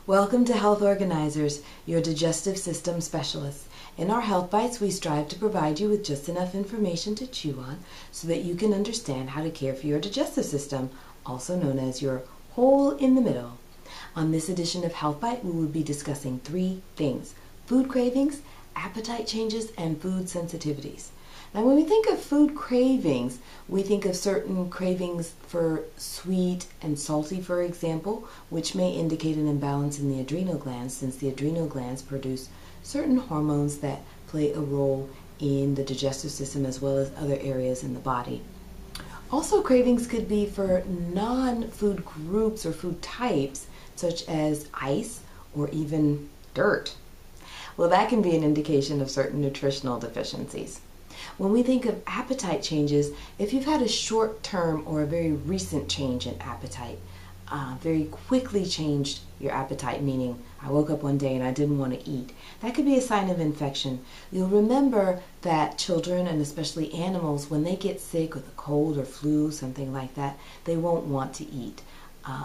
Welcome to Health Organizers, your digestive system specialists. In our Health Bites, we strive to provide you with just enough information to chew on so that you can understand how to care for your digestive system, also known as your hole in the middle. On this edition of Health Bite, we will be discussing three things: food cravings, appetite changes, and food sensitivities. Now, when we think of food cravings, we think of certain cravings for sweet and salty, for example, which may indicate an imbalance in the adrenal glands, since the adrenal glands produce certain hormones that play a role in the digestive system as well as other areas in the body. Also, cravings could be for non-food groups or food types, such as ice or even dirt. Well, that can be an indication of certain nutritional deficiencies. When we think of appetite changes, if you've had a short-term or a very recent change in appetite, very quickly changed your appetite, meaning I woke up one day and I didn't want to eat, that could be a sign of infection. You'll remember that children, and especially animals, when they get sick with a cold or flu, something like that, they won't want to eat.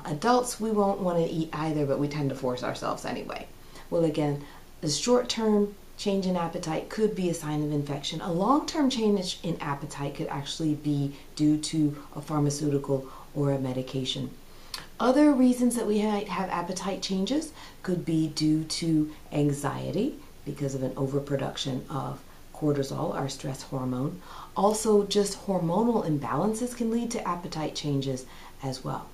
Adults, we won't want to eat either, but we tend to force ourselves anyway. Well, again, a short-term change in appetite could be a sign of infection. A long-term change in appetite could actually be due to a pharmaceutical or a medication. Other reasons that we have appetite changes could be due to anxiety because of an overproduction of cortisol, our stress hormone. Also, just hormonal imbalances can lead to appetite changes as well.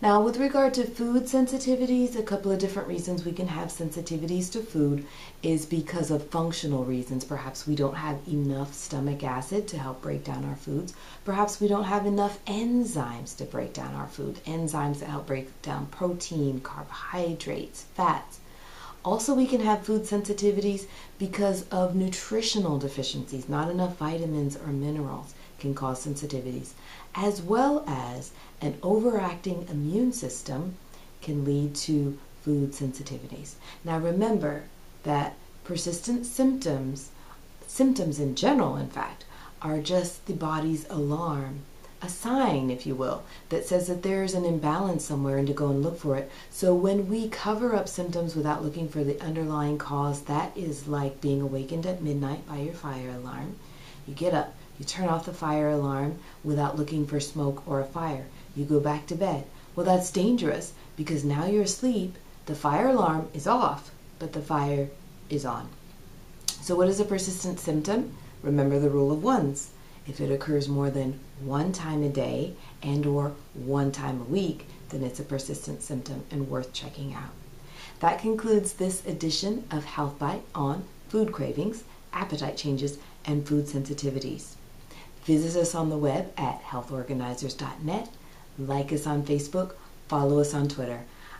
Now, with regard to food sensitivities, a couple of different reasons we can have sensitivities to food is because of functional reasons. Perhaps we don't have enough stomach acid to help break down our foods. Perhaps we don't have enough enzymes to break down our food. Enzymes that help break down protein, carbohydrates, fats. Also, we can have food sensitivities because of nutritional deficiencies. Not enough vitamins or minerals can cause sensitivities, as well as an overacting immune system can lead to food sensitivities. Now, remember that persistent symptoms in general, in fact, are just the body's alarm, a sign, if you will, that says that there's an imbalance somewhere and to go and look for it. So when we cover up symptoms without looking for the underlying cause, that is like being awakened at midnight by your fire alarm. You get up, you turn off the fire alarm without looking for smoke or a fire. You go back to bed. Well, that's dangerous because now you're asleep, the fire alarm is off, but the fire is on. So what is a persistent symptom? Remember the rule of ones. If it occurs more than one time a day and or one time a week, then it's a persistent symptom and worth checking out. That concludes this edition of Health Bite on food cravings, appetite changes, and food sensitivities. Visit us on the web at healthorganizers.net. Like us on Facebook, follow us on Twitter.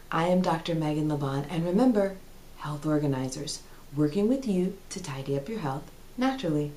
I am Dr. Megan Laban, and remember, Health Organizers, working with you to tidy up your health naturally.